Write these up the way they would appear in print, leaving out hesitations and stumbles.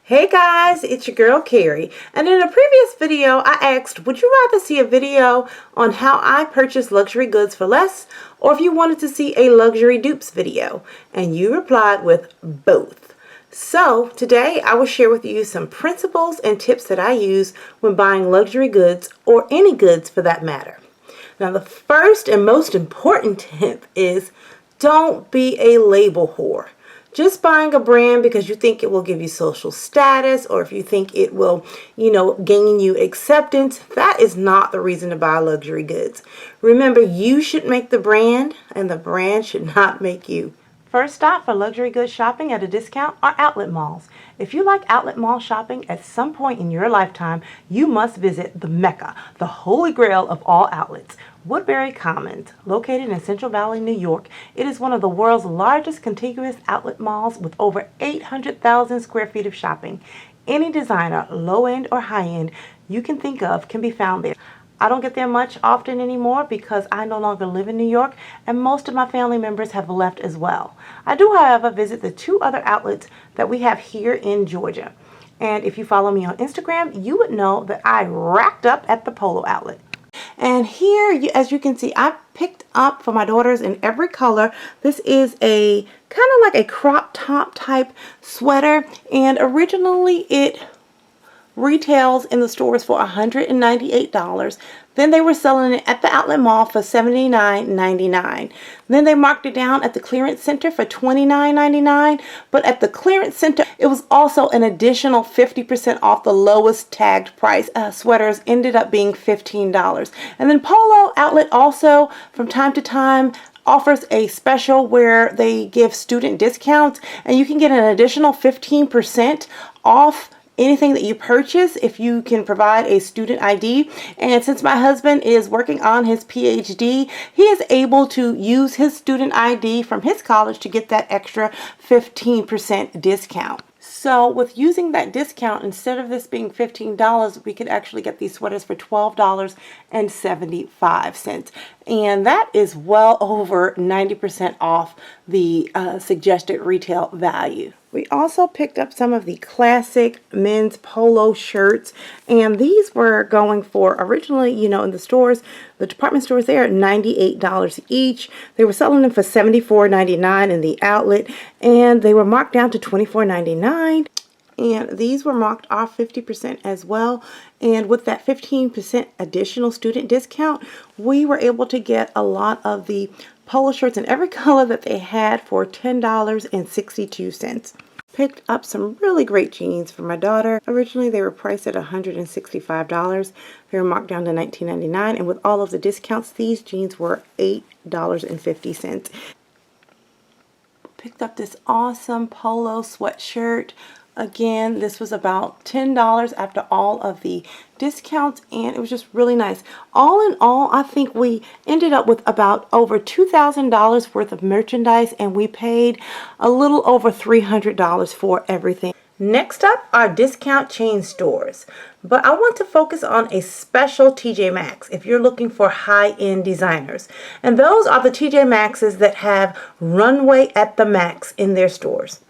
Hey guys, it's your girl Carrie, and in a previous video I asked, would you rather see a video on how I purchase luxury goods for less, or if you wanted to see a luxury dupes video? And you replied with both. So today I will share with you some principles and tips that I use when buying luxury goods, or any goods for that matter. Now the first and most important tip is don't be a label whore. Just buying a brand because you think it will give you social status, or if you think it will, gain you acceptance, that is not the reason to buy luxury goods. Remember, you should make the brand, and the brand should not make you. First stop for luxury goods shopping at a discount are outlet malls. If you like outlet mall shopping at some point in your lifetime, you must visit the Mecca, the holy grail of all outlets. Woodbury Commons, located in Central Valley, New York, it is one of the world's largest contiguous outlet malls with over 800,000 square feet of shopping. Any designer, low-end or high-end, you can think of can be found there. I don't get there much often anymore because I no longer live in New York, and most of my family members have left as well. I do, however, visit the two other outlets that we have here in Georgia. And if you follow me on Instagram, you would know that I racked up at the Polo outlet. And here, as you can see, I picked up for my daughters in every color. This is a kind of like a crop top type sweater, and originally it retails in the stores for $198. Then they were selling it at the outlet mall for $79.99. Then they marked it down at the clearance center for $29.99. But at the clearance center, it was also an additional 50% off the lowest tagged price. Sweaters ended up being $15. And then Polo Outlet also, from time to time, offers a special where they give student discounts, and you can get an additional 15% off anything that you purchase if you can provide a student ID. And since my husband is working on his PhD, he is able to use his student ID from his college to get that extra 15% discount. So with using that discount, instead of this being $15, we could actually get these sweaters for $12.75. And that is well over 90% off the suggested retail value. We also picked up some of the classic men's polo shirts, and these were going for originally, in the stores, the department stores there, at $98 each. They were selling them for $74.99 in the outlet, and they were marked down to $24.99. And these were marked off 50% as well. And with that 15% additional student discount, we were able to get a lot of the polo shirts in every color that they had for $10.62. Picked up some really great jeans for my daughter. Originally they were priced at $165. They were marked down to $19.99, and with all of the discounts, these jeans were $8.50. Picked up this awesome polo sweatshirt. Again, this was about $10 after all of the discounts, and it was just really nice. All in all, I think we ended up with about over $2,000 worth of merchandise, and we paid a little over $300 for everything. Next up are discount chain stores, but I want to focus on a special TJ Maxx if you're looking for high-end designers. And those are the TJ Maxxes that have Runway at the Max in their stores.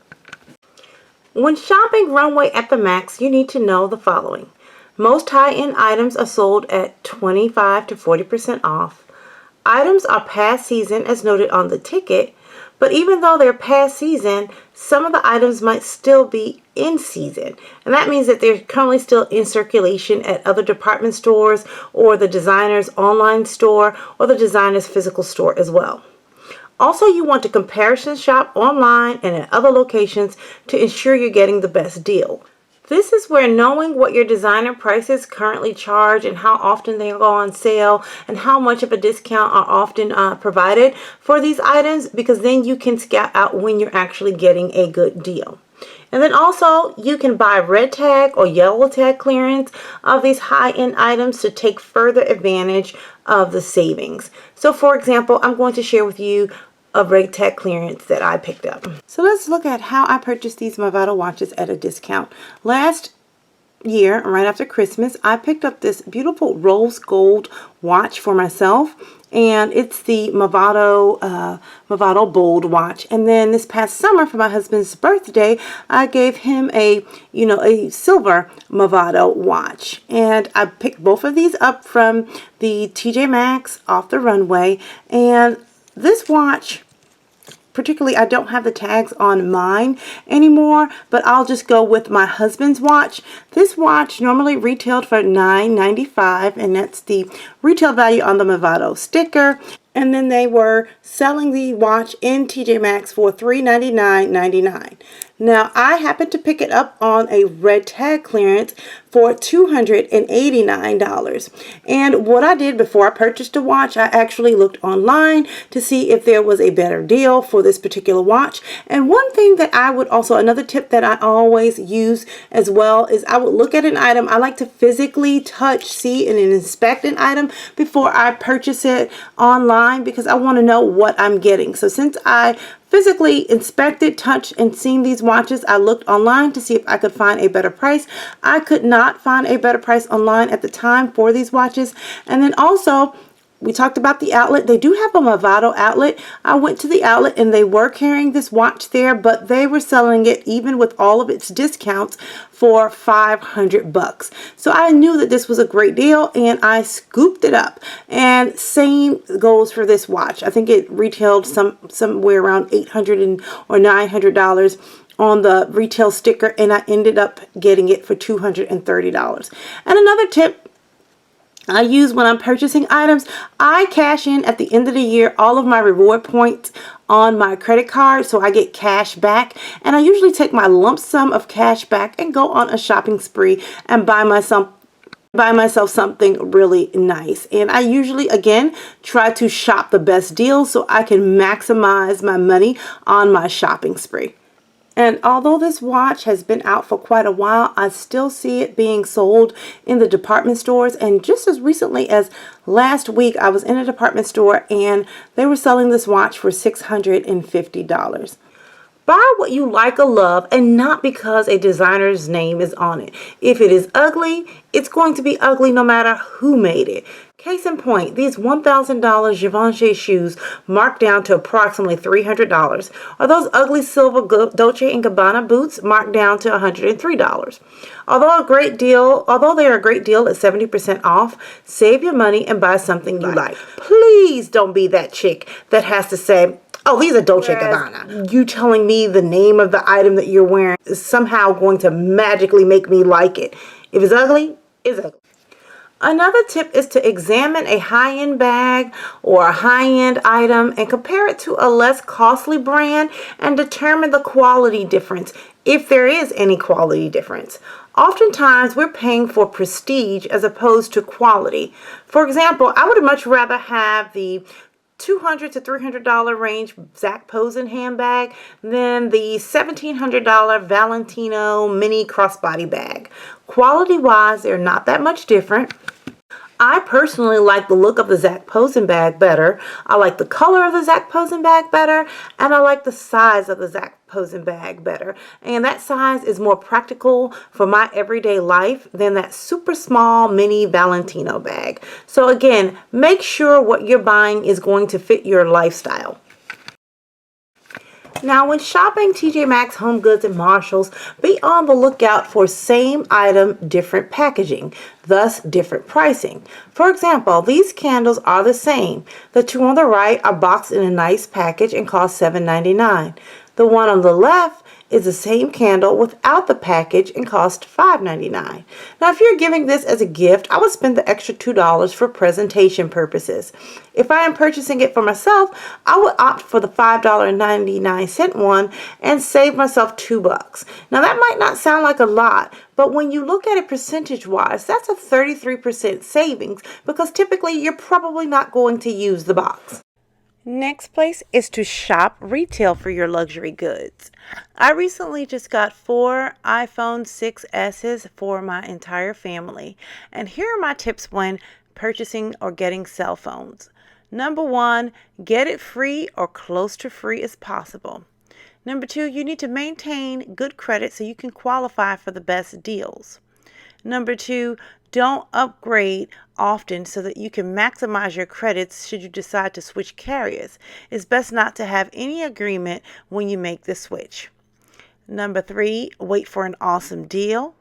When shopping Runway at the Max, you need to know the following. Most high-end items are sold at 25 to 40% off. Items are past season as noted on the ticket, but even though they're past season, some of the items might still be in season. And that means that they're currently still in circulation at other department stores, or the designer's online store, or the designer's physical store as well. Also, you want to comparison shop online and at other locations to ensure you're getting the best deal. This is where knowing what your designer prices currently charge and how often they go on sale and how much of a discount are often provided for these items, because then you can scout out when you're actually getting a good deal. And then also, you can buy red tag or yellow tag clearance of these high-end items to take further advantage of the savings. So for example, I'm going to share with you a red tag clearance that I picked up. So let's look at how I purchased these Movado watches at a discount. Last year, right after Christmas, I picked up this beautiful rose gold watch for myself, and it's the Movado Bold watch. And then this past summer for my husband's birthday, I gave him a silver Movado watch, and I picked both of these up from the TJMAXX off the runway. And this watch, particularly, I don't have the tags on mine anymore, but I'll just go with my husband's watch. This watch normally retailed for $9.95, and that's the retail value on the Movado sticker. And then they were selling the watch in TJ Maxx for $399.99. Now, I happened to pick it up on a red tag clearance for $289. And what I did before I purchased the watch, I actually looked online to see if there was a better deal for this particular watch. And one thing that I would also, another tip that I always use as well, is I would look at an item. I like to physically touch, see, and inspect an item before I purchase it online, because I want to know what I'm getting. So since I physically inspected, touched, and seen these watches, I looked online to see if I could find a better price. I could not find a better price online at the time for these watches. And then also, we talked about the outlet. They do have a Movado outlet. I went to the outlet and they were carrying this watch there, but they were selling it even with all of its discounts for $500. So I knew that this was a great deal and I scooped it up. And same goes for this watch. I think it retailed somewhere around $800 or $900 on the retail sticker, and I ended up getting it for $230. And another tip I use when I'm purchasing items, I cash in at the end of the year all of my reward points on my credit card, so I get cash back. And I usually take my lump sum of cash back and go on a shopping spree and buy myself something really nice. And I usually, again, try to shop the best deals so I can maximize my money on my shopping spree. And although this watch has been out for quite a while, I still see it being sold in the department stores. And just as recently as last week, I was in a department store and they were selling this watch for $650. Buy what you like or love, and not because a designer's name is on it. If it is ugly, it's going to be ugly no matter who made it. Case in point, these $1,000 Givenchy shoes marked down to approximately $300. Or those ugly silver Dolce & Gabbana boots marked down to $103. Although they are a great deal at 70% off, save your money and buy something you like. Please don't be that chick that has to say, oh, these are Dolce & Gabbana. You telling me the name of the item that you're wearing is somehow going to magically make me like it. If it's ugly, it's ugly. Another tip is to examine a high-end bag or a high-end item and compare it to a less costly brand and determine the quality difference, if there is any quality difference. Oftentimes, we're paying for prestige as opposed to quality. For example, I would much rather have the $200 to $300 range Zac Posen handbag than the $1,700 Valentino mini crossbody bag. Quality-wise, they're not that much different. I personally like the look of the Zac Posen bag better. I like the color of the Zac Posen bag better, and I like the size of the Zac Posen bag better. And that size is more practical for my everyday life than that super small mini Valentino bag. So again, make sure what you're buying is going to fit your lifestyle. Now, when shopping TJ Maxx, Homegoods, and Marshalls, be on the lookout for same item, different packaging, thus different pricing. For example, these candles are the same. The two on the right are boxed in a nice package and cost $7.99. The one on the left is the same candle without the package and cost $5.99. Now, if you're giving this as a gift, I would spend the extra $2 for presentation purposes. If I am purchasing it for myself, I would opt for the $5.99 one and save myself $2. Now, that might not sound like a lot, but when you look at it percentage-wise, that's a 33% savings, because typically you're probably not going to use the box. Next place is to shop retail for your luxury goods. I recently just got 4 iPhone 6S's for my entire family. And here are my tips when purchasing or getting cell phones. Number 1, get it free or close to free as possible. Number 2, you need to maintain good credit so you can qualify for the best deals. Number 2, don't upgrade often so that you can maximize your credits should you decide to switch carriers. It's best not to have any agreement when you make the switch. Number 3, wait for an awesome deal.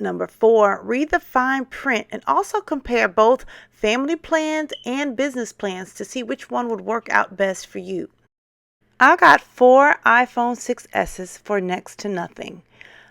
Number 4, read the fine print and also compare both family plans and business plans to see which one would work out best for you. I got 4 iPhone 6Ss for next to nothing.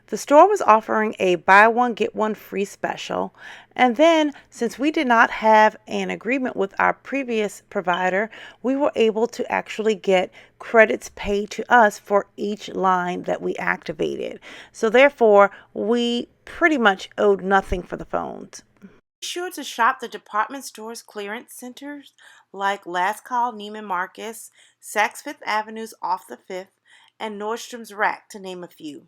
The store was offering a buy one get one free special, and then since we did not have an agreement with our previous provider, we were able to actually get credits paid to us for each line that we activated. So therefore, we pretty much owed nothing for the phones. Be sure to shop the department store's clearance centers like Last Call Neiman Marcus, Saks Fifth Avenue's Off the Fifth, and Nordstrom's Rack, to name a few.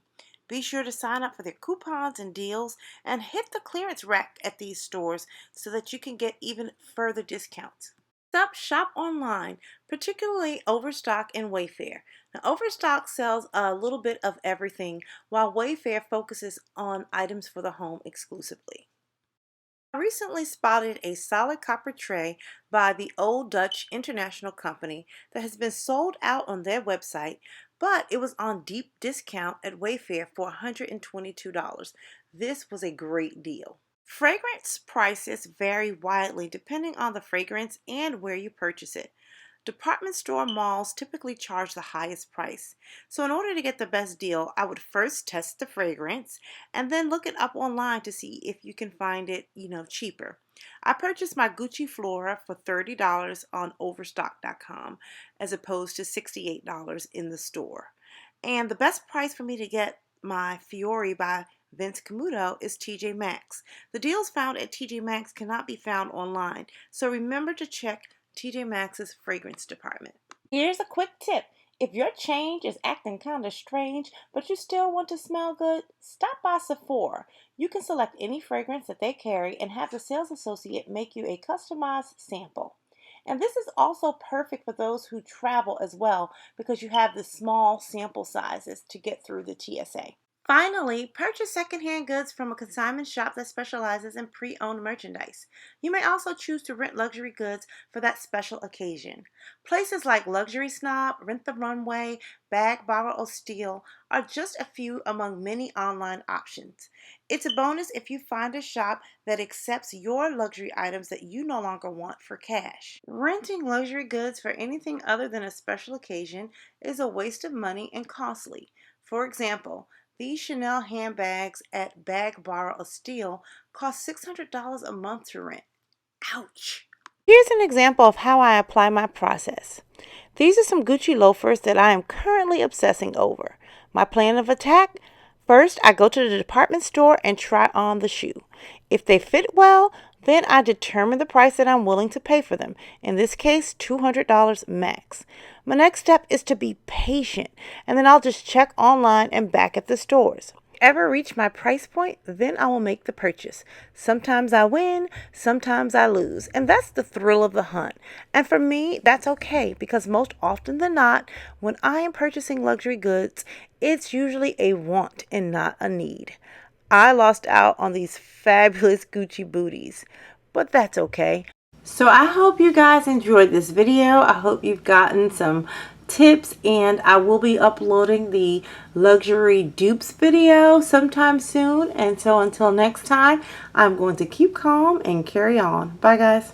Be sure to sign up for their coupons and deals and hit the clearance rack at these stores so that you can get even further discounts. Next up, shop online, particularly Overstock and Wayfair. Now, Overstock sells a little bit of everything, while Wayfair focuses on items for the home exclusively. I recently spotted a solid copper tray by the Old Dutch International Company that has been sold out on their website, but it was on deep discount at Wayfair for $122. This was a great deal. Fragrance prices vary widely depending on the fragrance and where you purchase it. Department store malls typically charge the highest price. So in order to get the best deal, I would first test the fragrance and then look it up online to see if you can find it, cheaper. I purchased my Gucci Flora for $30 on Overstock.com as opposed to $68 in the store. And the best price for me to get my Fiore by Vince Camuto is TJMAXX. The deals found at TJMAXX cannot be found online, so remember to check TJMaxx's fragrance department. Here's a quick tip. If your change is acting kind of strange, but you still want to smell good, stop by Sephora. You can select any fragrance that they carry and have the sales associate make you a customized sample. And this is also perfect for those who travel as well because you have the small sample sizes to get through the TSA. Finally, purchase secondhand goods from a consignment shop that specializes in pre-owned merchandise. You may also choose to rent luxury goods for that special occasion. Places like Luxury Snob, Rent the Runway, Bag, Borrow, or Steal are just a few among many online options. It's a bonus if you find a shop that accepts your luxury items that you no longer want for cash. Renting luxury goods for anything other than a special occasion is a waste of money and costly. For example, these Chanel handbags at Bag, Borrow, or Steal cost $600 a month to rent. Ouch! Here's an example of how I apply my process. These are some Gucci loafers that I am currently obsessing over. My plan of attack? First, I go to the department store and try on the shoe. If they fit well, then I determine the price that I'm willing to pay for them. In this case, $200 max. My next step is to be patient, and then I'll just check online and back at the stores. Ever reach my price point, then I will make the purchase. Sometimes I win, sometimes I lose, and that's the thrill of the hunt. And for me, that's okay because most often than not, when I am purchasing luxury goods, it's usually a want and not a need. I lost out on these fabulous Gucci booties, but that's okay. So I hope you guys enjoyed this video. I hope you've gotten some tips, and I will be uploading the luxury dupes video sometime soon. And so until next time, I'm going to keep calm and carry on. Bye guys.